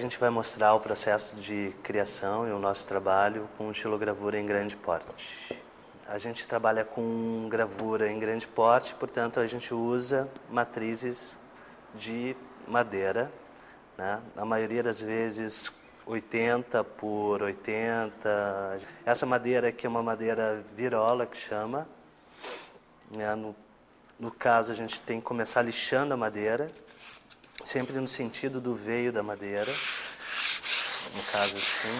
gente vai mostrar o processo de criação e o nosso trabalho com xilogravura em grande porte. A gente trabalha com gravura em grande porte, portanto a gente usa matrizes de madeira, né? Na maioria das vezes 80 por 80. Essa madeira aqui é uma madeira virola que chama, né? No caso a gente tem que começar lixando a madeira, sempre no sentido do veio da madeira, no caso assim.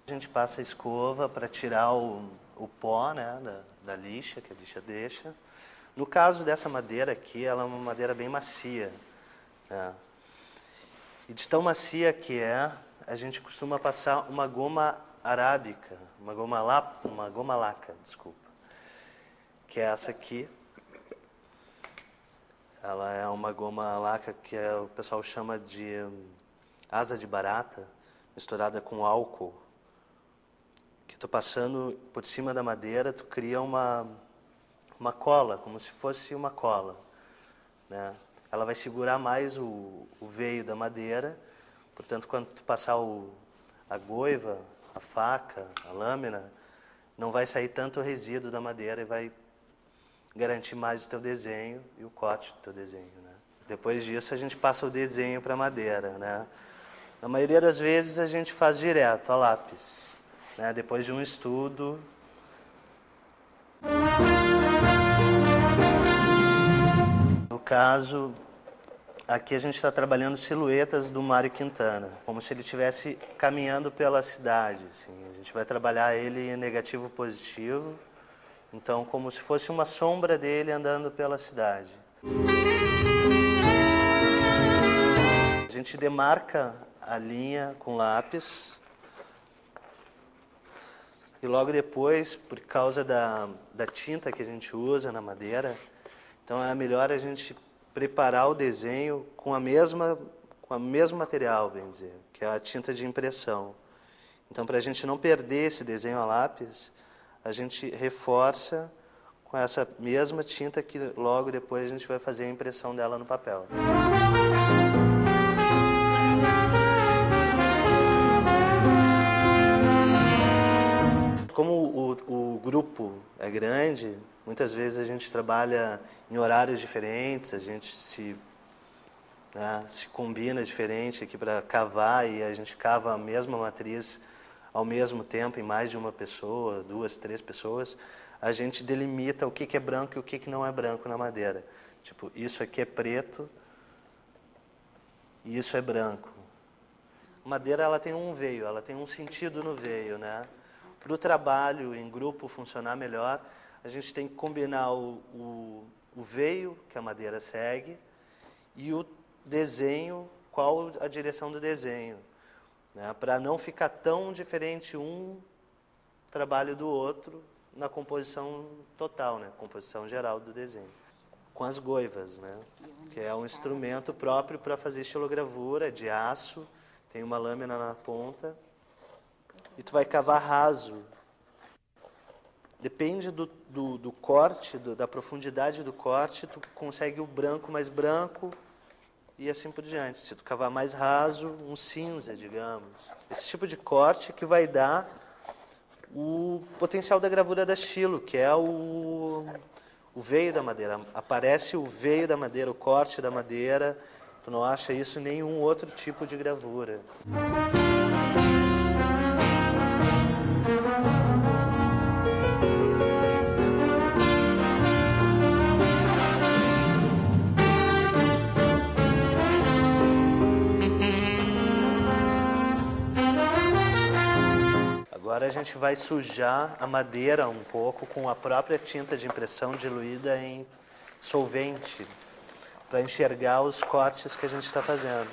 A gente passa a escova para tirar o pó, né, da lixa, que a lixa deixa. No caso dessa madeira aqui, ela é uma madeira bem macia, né? E de tão macia que é, a gente costuma passar uma goma arábica, uma goma laca, desculpa, que é essa aqui. Ela é uma goma laca que o pessoal chama de asa de barata, misturada com álcool. Que tu passando por cima da madeira, tu cria uma cola, como se fosse uma cola, né? Ela vai segurar mais o veio da madeira, portanto, quando tu passar a goiva, a faca, a lâmina, não vai sair tanto resíduo da madeira e vai garantir mais o teu desenho e o corte do teu desenho, né? Depois disso, a gente passa o desenho para a madeira, né? Na maioria das vezes, a gente faz direto, a lápis, né? Depois de um estudo. No caso, aqui a gente está trabalhando silhuetas do Mário Quintana, como se ele estivesse caminhando pela cidade, assim. A gente vai trabalhar ele em negativo positivo, então como se fosse uma sombra dele andando pela cidade. A gente demarca a linha com lápis e logo depois, por causa da tinta que a gente usa na madeira, então é melhor a gente preparar o desenho com o mesmo material, bem dizer, que é a tinta de impressão. Então, para a gente não perder esse desenho a lápis, a gente reforça com essa mesma tinta que logo depois a gente vai fazer a impressão dela no papel. Como o grupo é grande, muitas vezes a gente trabalha em horários diferentes, a gente se combina diferente aqui para cavar e a gente cava a mesma matriz ao mesmo tempo em mais de uma pessoa, 2, 3 pessoas. A gente delimita o que é branco e o que não é branco na madeira. Tipo, isso aqui é preto e isso é branco. A madeira ela tem um veio, ela tem um sentido no veio, né? Para o trabalho em grupo funcionar melhor, a gente tem que combinar o veio que a madeira segue e o desenho, qual a direção do desenho, né? Para não ficar tão diferente um trabalho do outro na composição total, né? Composição geral do desenho. Com as goivas, né? Que é um instrumento próprio para fazer xilogravura, de aço, tem uma lâmina na ponta. E tu vai cavar raso. Depende do corte, da profundidade do corte, tu consegue o branco mais branco e assim por diante. Se tu cavar mais raso, um cinza, digamos. Esse tipo de corte que vai dar o potencial da gravura da xilo, que é o veio da madeira. Aparece o veio da madeira, o corte da madeira. Tu não acha isso em nenhum outro tipo de gravura. Agora a gente vai sujar a madeira um pouco com a própria tinta de impressão diluída em solvente, para enxergar os cortes que a gente está fazendo.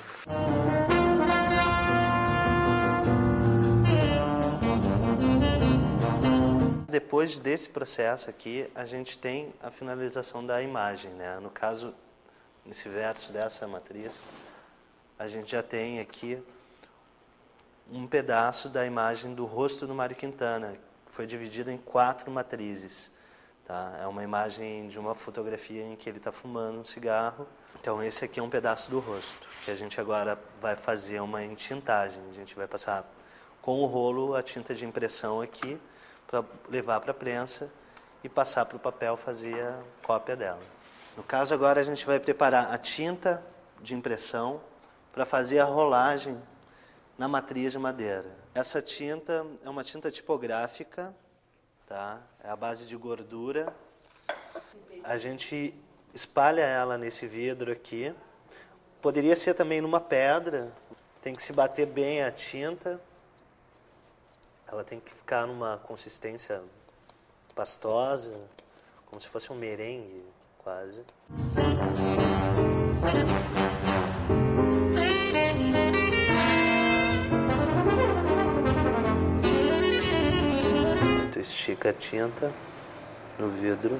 Depois desse processo aqui, a gente tem a finalização da imagem, né? No caso, nesse verso dessa matriz, a gente já tem aqui um pedaço da imagem do rosto do Mário Quintana, que foi dividido em 4 matrizes. Tá? É uma imagem de uma fotografia em que ele está fumando um cigarro. Então esse aqui é um pedaço do rosto, que a gente agora vai fazer uma entintagem. A gente vai passar com o rolo a tinta de impressão aqui, para levar para a prensa e passar para o papel fazer a cópia dela. No caso agora a gente vai preparar a tinta de impressão para fazer a rolagem na matriz de madeira. Essa tinta é uma tinta tipográfica, tá? É a base de gordura. A gente espalha ela nesse vidro aqui. Poderia ser também numa pedra. Tem que se bater bem a tinta. Ela tem que ficar numa consistência pastosa, como se fosse um merengue, quase. Tu estica a tinta no vidro.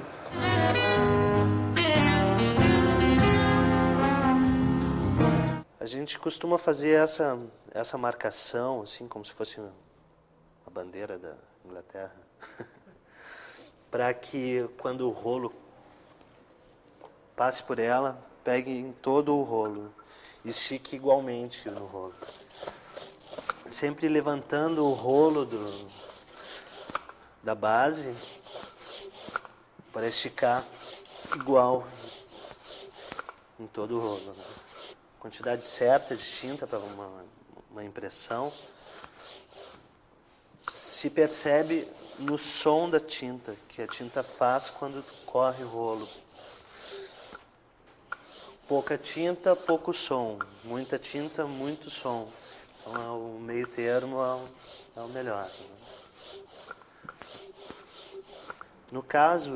A gente costuma fazer essa marcação, assim, como se fosse a bandeira da Inglaterra, para que quando o rolo passe por ela, pegue em todo o rolo, estique igualmente no rolo. Sempre levantando o rolo da base para esticar igual em todo o rolo. Né? Quantidade certa de tinta para uma impressão se percebe no som da tinta, que a tinta faz quando corre o rolo. Pouca tinta, pouco som. Muita tinta, muito som. Então, o meio termo é o melhor. Né? No caso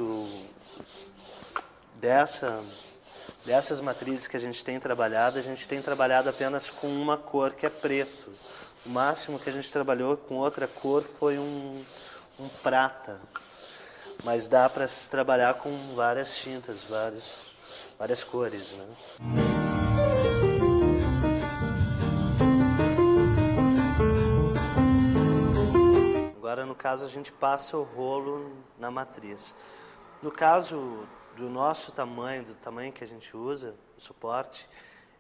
dessas matrizes que a gente tem trabalhado apenas com uma cor, que é preto. O máximo que a gente trabalhou com outra cor foi um prata. Mas dá para se trabalhar com várias tintas, várias cores, né? Agora, no caso, a gente passa o rolo na matriz. No caso do nosso tamanho, do tamanho que a gente usa, o suporte,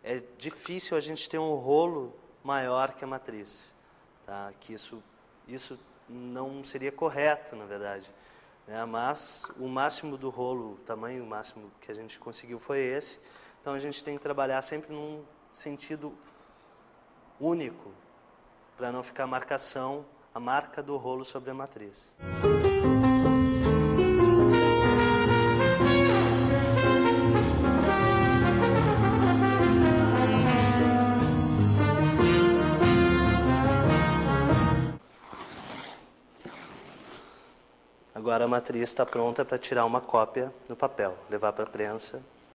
é difícil a gente ter um rolo maior que a matriz. Tá? Que isso não seria correto, na verdade. Né? Mas o máximo do rolo, o tamanho máximo que a gente conseguiu foi esse. Então a gente tem que trabalhar sempre num sentido único, para não ficar a marca do rolo sobre a matriz. Agora a matriz está pronta para tirar uma cópia do papel, levar para a prensa